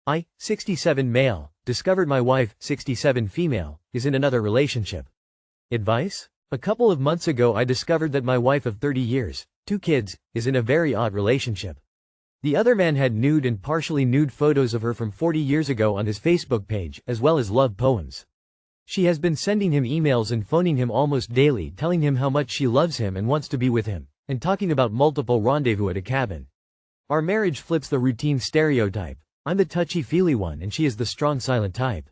I, 67 male, discovered my wife, 67 female, is in another relationship. Advice? A couple of months ago I discovered that my wife of 30 years, 2 kids, is in a very odd relationship. The other man had nude and partially nude photos of her from 40 years ago on his Facebook page, as well as love poems. She has been sending him emails and phoning him almost daily, telling him how much she loves him and wants to be with him, and talking about multiple rendezvous at a cabin. Our marriage flips the routine stereotype. I'm the touchy-feely one and she is the strong silent type.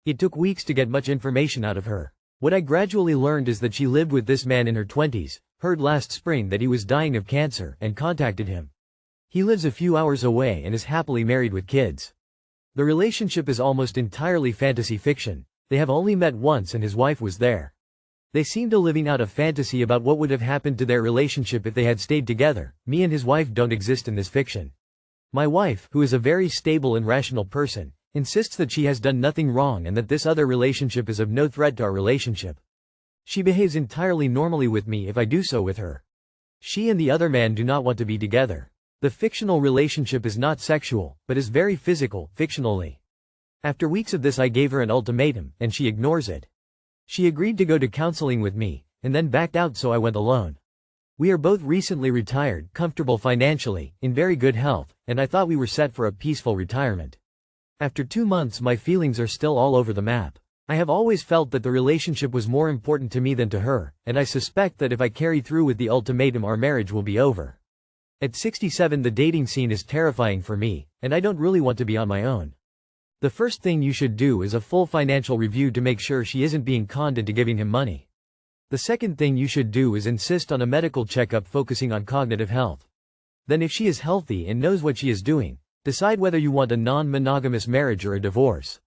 It took weeks to get much information out of her. What I gradually learned is that she lived with this man in her 20s, heard last spring that he was dying of cancer, and contacted him. He lives a few hours away and is happily married with kids. The relationship is almost entirely fantasy fiction. They have only met once and his wife was there. They seem to living out a fantasy about what would have happened to their relationship if they had stayed together. Me and his wife don't exist in this fiction. My wife, who is a very stable and rational person, insists that she has done nothing wrong and that this other relationship is of no threat to our relationship. She behaves entirely normally with me if I do so with her. She and the other man do not want to be together. The fictional relationship is not sexual, but is very physical, fictionally. After weeks of this I gave her an ultimatum, and she ignores it. She agreed to go to counseling with me, and then backed out, so I went alone. We are both recently retired, comfortable financially, in very good health, and I thought we were set for a peaceful retirement. After 2 months my feelings are still all over the map. I have always felt that the relationship was more important to me than to her, and I suspect that if I carry through with the ultimatum our marriage will be over. At 67 the dating scene is terrifying for me, and I don't really want to be on my own. The first thing you should do is a full financial review to make sure she isn't being conned into giving him money. The second thing you should do is insist on a medical checkup focusing on cognitive health. Then if she is healthy and knows what she is doing, decide whether you want a non-monogamous marriage or a divorce.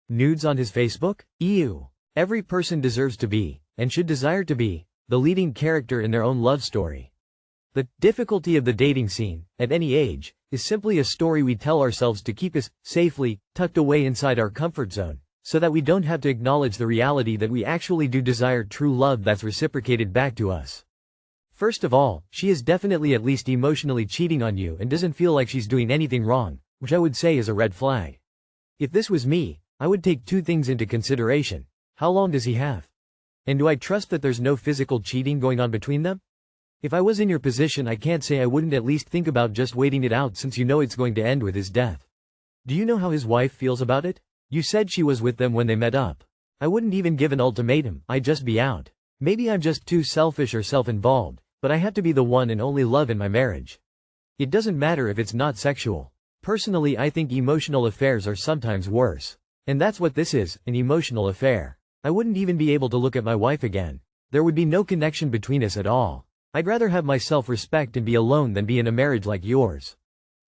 Nudes on his Facebook? Ew. Every person deserves to be, and should desire to be, the leading character in their own love story. The difficulty of the dating scene, at any age, is simply a story we tell ourselves to keep us safely tucked away inside our comfort zone, so that we don't have to acknowledge the reality that we actually do desire true love that's reciprocated back to us. First of all, she is definitely at least emotionally cheating on you and doesn't feel like she's doing anything wrong, which I would say is a red flag. If this was me, I would take 2 things into consideration. How long does he have? And do I trust that there's no physical cheating going on between them? If I was in your position I can't say I wouldn't at least think about just waiting it out, since you know it's going to end with his death. Do you know how his wife feels about it? You said she was with them when they met up. I wouldn't even give an ultimatum, I'd just be out. Maybe I'm just too selfish or self-involved, but I have to be the one and only love in my marriage. It doesn't matter if it's not sexual. Personally I think emotional affairs are sometimes worse. And that's what this is, an emotional affair. I wouldn't even be able to look at my wife again. There would be no connection between us at all. I'd rather have my self-respect and be alone than be in a marriage like yours.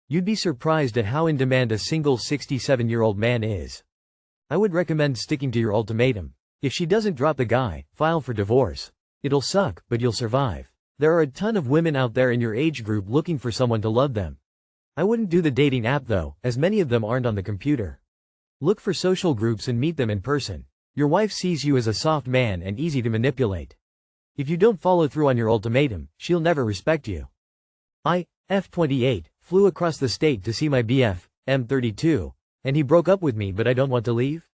You'd be surprised at how in demand a single 67-year-old man is. I would recommend sticking to your ultimatum. If she doesn't drop the guy, file for divorce. It'll suck, but you'll survive. There are a ton of women out there in your age group looking for someone to love them. I wouldn't do the dating app though, as many of them aren't on the computer. Look for social groups and meet them in person. Your wife sees you as a soft man and easy to manipulate. If you don't follow through on your ultimatum, she'll never respect you. I, F28, flew across the state to see my BF, M32, and he broke up with me, but I don't want to leave.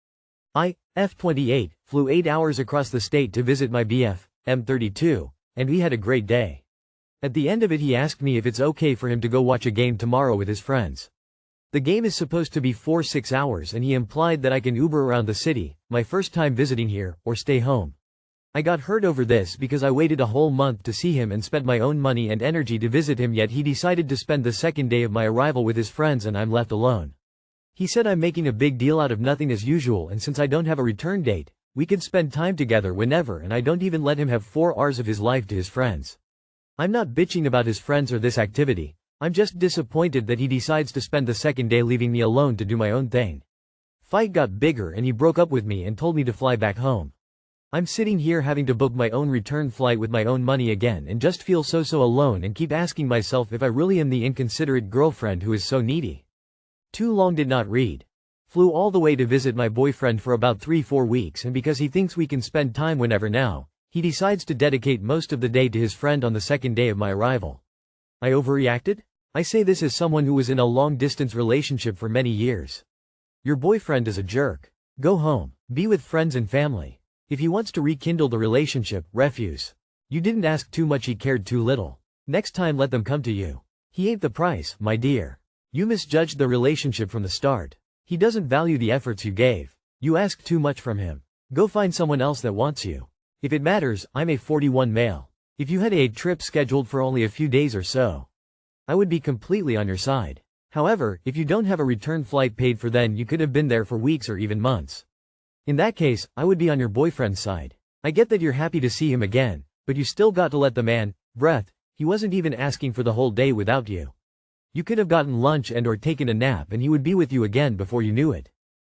I, F28, flew 8 hours across the state to visit my BF, M32, and we had a great day. At the end of it he asked me if it's okay for him to go watch a game tomorrow with his friends. The game is supposed to be 4-6 hours and he implied that I can Uber around the city, my first time visiting here, or stay home. I got hurt over this because I waited a whole month to see him and spent my own money and energy to visit him, yet he decided to spend the second day of my arrival with his friends and I'm left alone. He said I'm making a big deal out of nothing as usual, and since I don't have a return date, we can spend time together whenever, and I don't even let him have 4 hours of his life to his friends. I'm not bitching about his friends or this activity. I'm just disappointed that he decides to spend the second day leaving me alone to do my own thing. Fight got bigger and he broke up with me and told me to fly back home. I'm sitting here having to book my own return flight with my own money again and just feel so alone and keep asking myself if I really am the inconsiderate girlfriend who is so needy. Too long did not read. Flew all the way to visit my boyfriend for about 3-4 weeks, and because he thinks we can spend time whenever now, he decides to dedicate most of the day to his friend on the second day of my arrival. I overreacted? I say this as someone who was in a long-distance relationship for many years. Your boyfriend is a jerk. Go home. Be with friends and family. If he wants to rekindle the relationship, refuse. You didn't ask too much, he cared too little. Next time let them come to you. He ain't the price, my dear. You misjudged the relationship from the start. He doesn't value the efforts you gave. You asked too much from him. Go find someone else that wants you. If it matters, I'm a 41 male. If you had a trip scheduled for only a few days or so, I would be completely on your side. However, if you don't have a return flight paid for, then you could have been there for weeks or even months. In that case, I would be on your boyfriend's side. I get that you're happy to see him again, but you still got to let the man breathe. He wasn't even asking for the whole day without you. You could have gotten lunch and or taken a nap and he would be with you again before you knew it.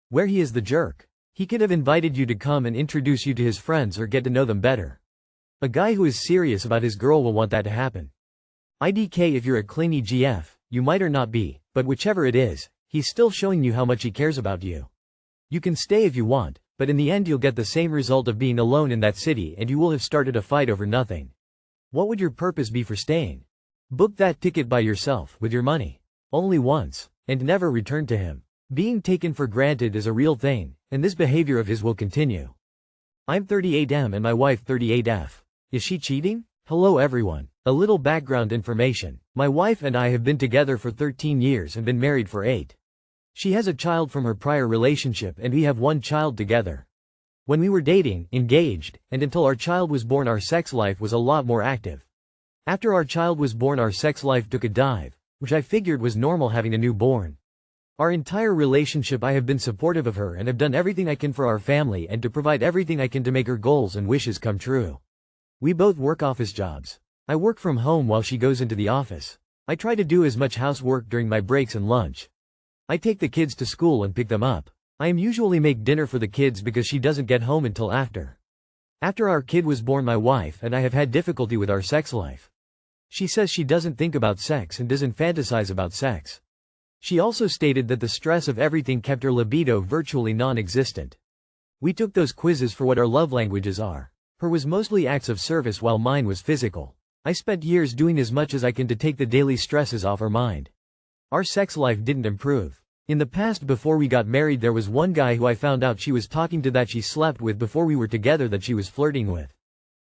Where he is the jerk. He could have invited you to come and introduce you to his friends or get to know them better. A guy who is serious about his girl will want that to happen. IDK, if you're a clingy GF, you might or not be, but whichever it is, he's still showing you how much he cares about you. You can stay if you want, but in the end you'll get the same result of being alone in that city and you will have started a fight over nothing. What would your purpose be for staying? Book that ticket by yourself, with your money. Only once, and never return to him. Being taken for granted is a real thing, and this behavior of his will continue. I'm 38M and my wife 38F. Is she cheating? Hello everyone. A little background information. My wife and I have been together for 13 years and been married for 8. She has a child from her prior relationship and we have one child together. When we were dating, engaged, and until our child was born, our sex life was a lot more active. After our child was born, our sex life took a dive, which I figured was normal having a newborn. Our entire relationship I have been supportive of her and have done everything I can for our family and to provide everything I can to make her goals and wishes come true. We both work office jobs. I work from home while she goes into the office. I try to do as much housework during my breaks and lunch. I take the kids to school and pick them up. I usually make dinner for the kids because she doesn't get home until after. After our kid was born, my wife and I have had difficulty with our sex life. She says she doesn't think about sex and doesn't fantasize about sex. She also stated that the stress of everything kept her libido virtually non-existent. We took those quizzes for what our love languages are. Her was mostly acts of service while mine was physical. I spent years doing as much as I can to take the daily stresses off her mind. Our sex life didn't improve. In the past, before we got married, there was one guy who I found out she was talking to that she slept with before we were together that she was flirting with.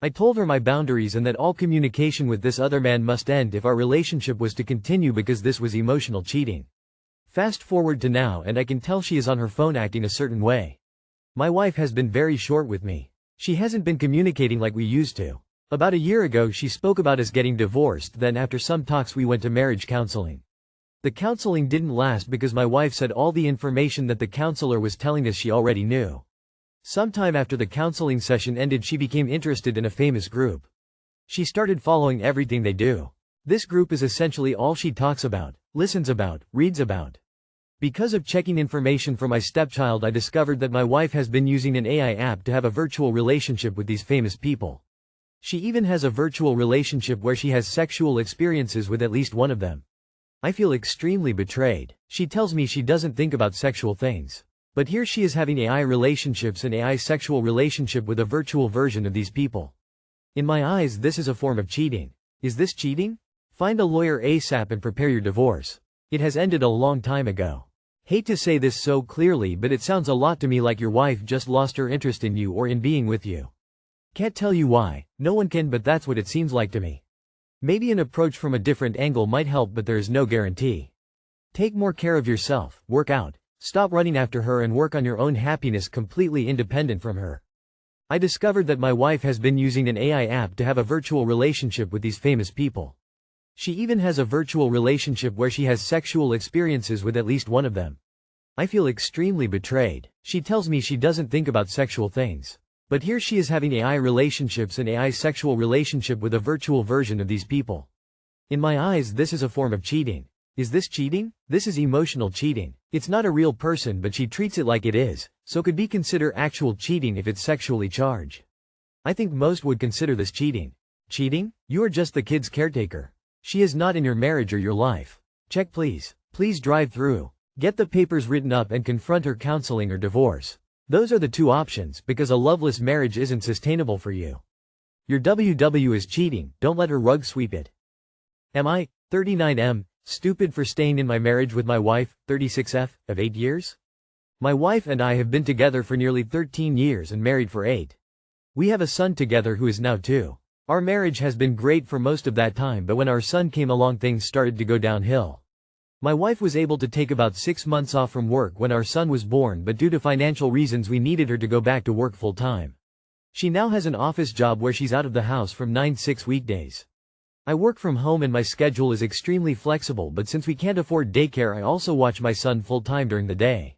I told her my boundaries and that all communication with this other man must end if our relationship was to continue because this was emotional cheating. Fast forward to now and I can tell she is on her phone acting a certain way. My wife has been very short with me. She hasn't been communicating like we used to. About a year ago she spoke about us getting divorced, then after some talks we went to marriage counseling. The counseling didn't last because my wife said all the information that the counselor was telling us she already knew. Sometime after the counseling session ended, she became interested in a famous group. She started following everything they do. This group is essentially all she talks about, listens about, reads about. Because of checking information for my stepchild, I discovered that my wife has been using an AI app to have a virtual relationship with these famous people. She even has a virtual relationship where she has sexual experiences with at least one of them. I feel extremely betrayed. She tells me she doesn't think about sexual things. But here she is having AI relationships and AI sexual relationship with a virtual version of these people. In my eyes, this is a form of cheating. Is this cheating? Find a lawyer ASAP and prepare your divorce. It has ended a long time ago. Hate to say this so clearly, but it sounds a lot to me like your wife just lost her interest in you or in being with you. Can't tell you why, no one can, but that's what it seems like to me. Maybe an approach from a different angle might help, but there is no guarantee. Take more care of yourself, work out, stop running after her and work on your own happiness completely independent from her. I discovered that my wife has been using an AI app to have a virtual relationship with these famous people. She even has a virtual relationship where she has sexual experiences with at least one of them. I feel extremely betrayed. She tells me she doesn't think about sexual things. But here she is having AI relationships and AI sexual relationship with a virtual version of these people. In my eyes, this is a form of cheating. Is this cheating? This is emotional cheating. It's not a real person, but she treats it like it is, so could be considered actual cheating if it's sexually charged. I think most would consider this cheating. Cheating? You are just the kid's caretaker. She is not in your marriage or your life. Check please. Please drive through. Get the papers written up and confront her counseling or divorce. Those are the two options, because a loveless marriage isn't sustainable for you. Your WW is cheating, don't let her rug sweep it. Am I, 39M, Stupid for staying in my marriage with my wife, 36F, of 8 years? My wife and I have been together for nearly 13 years and married for 8. We have a son together who is now 2. Our marriage has been great for most of that time, but when our son came along things started to go downhill. My wife was able to take about 6 months off from work when our son was born, but due to financial reasons we needed her to go back to work full time. She now has an office job where she's out of the house from 9-6 weekdays. I work from home and my schedule is extremely flexible, but since we can't afford daycare I also watch my son full time during the day.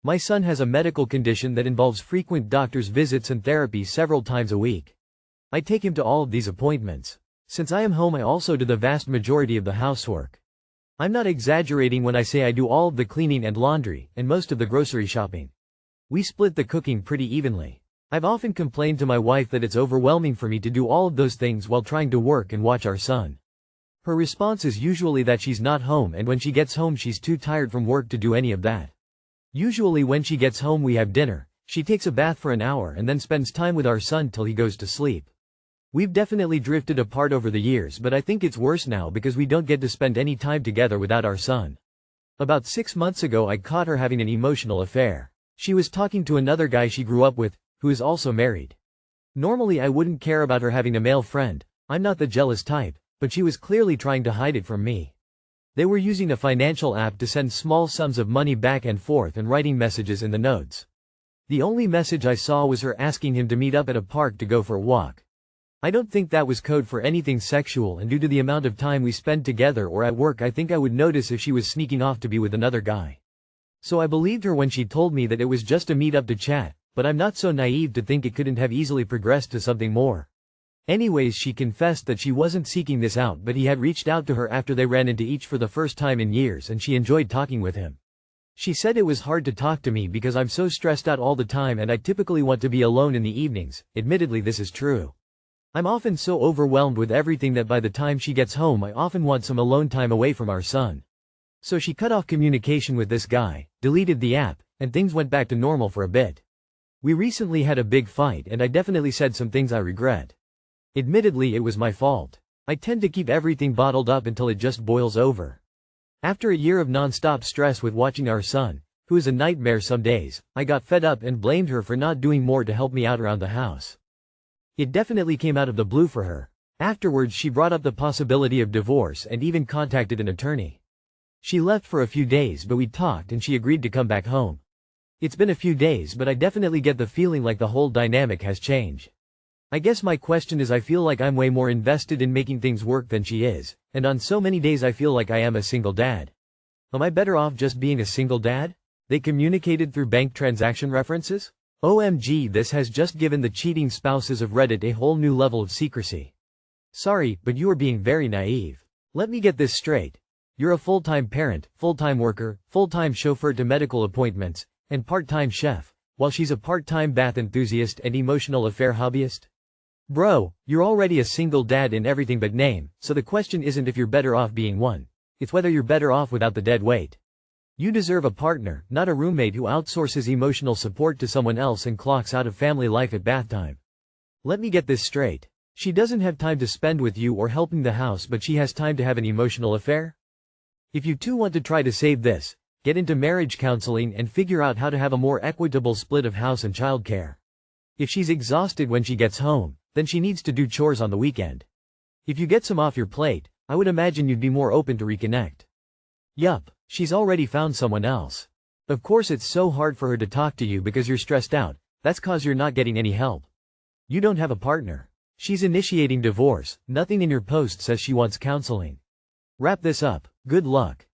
My son has a medical condition that involves frequent doctor's visits and therapy several times a week. I take him to all of these appointments. Since I am home I also do the vast majority of the housework. I'm not exaggerating when I say I do all of the cleaning and laundry, and most of the grocery shopping. We split the cooking pretty evenly. I've often complained to my wife that it's overwhelming for me to do all of those things while trying to work and watch our son. Her response is usually that she's not home, and when she gets home she's too tired from work to do any of that. Usually when she gets home we have dinner, she takes a bath for an hour and then spends time with our son till he goes to sleep. We've definitely drifted apart over the years, but I think it's worse now because we don't get to spend any time together without our son. About 6 months ago I caught her having an emotional affair. She was talking to another guy she grew up with, who is also married. Normally I wouldn't care about her having a male friend, I'm not the jealous type, but she was clearly trying to hide it from me. They were using a financial app to send small sums of money back and forth and writing messages in the notes. The only message I saw was her asking him to meet up at a park to go for a walk. I don't think that was code for anything sexual, and due to the amount of time we spend together or at work I think I would notice if she was sneaking off to be with another guy. So I believed her when she told me that it was just a meet up to chat, but I'm not so naive to think it couldn't have easily progressed to something more. Anyways, she confessed that she wasn't seeking this out, but he had reached out to her after they ran into each for the first time in years and she enjoyed talking with him. She said it was hard to talk to me because I'm so stressed out all the time and I typically want to be alone in the evenings. Admittedly this is true. I'm often so overwhelmed with everything that by the time she gets home I often want some alone time away from our son. So she cut off communication with this guy, deleted the app, and things went back to normal for a bit. We recently had a big fight and I definitely said some things I regret. Admittedly it was my fault. I tend to keep everything bottled up until it just boils over. After a year of non-stop stress with watching our son, who is a nightmare some days, I got fed up and blamed her for not doing more to help me out around the house. It definitely came out of the blue for her. Afterwards she brought up the possibility of divorce and even contacted an attorney. She left for a few days but we talked and she agreed to come back home. It's been a few days but I definitely get the feeling like the whole dynamic has changed. I guess my question is I feel like I'm way more invested in making things work than she is, and on so many days I feel like I am a single dad. Am I better off just being a single dad? They communicated through bank transaction references? OMG, this has just given the cheating spouses of Reddit a whole new level of secrecy. Sorry, but you are being very naive. Let me get this straight. You're a full-time parent, full-time worker, full-time chauffeur to medical appointments, and part-time chef, while she's a part-time bath enthusiast and emotional affair hobbyist? Bro, you're already a single dad in everything but name, so the question isn't if you're better off being one. It's whether you're better off without the dead weight. You deserve a partner, not a roommate who outsources emotional support to someone else and clocks out of family life at bath time. Let me get this straight. She doesn't have time to spend with you or helping the house, but she has time to have an emotional affair? If you two want to try to save this, get into marriage counseling and figure out how to have a more equitable split of house and childcare. If she's exhausted when she gets home, then she needs to do chores on the weekend. If you get some off your plate, I would imagine you'd be more open to reconnect. Yup, she's already found someone else. Of course it's so hard for her to talk to you because you're stressed out, that's cause you're not getting any help. You don't have a partner. She's initiating divorce, nothing in your post says she wants counseling. Wrap this up, good luck.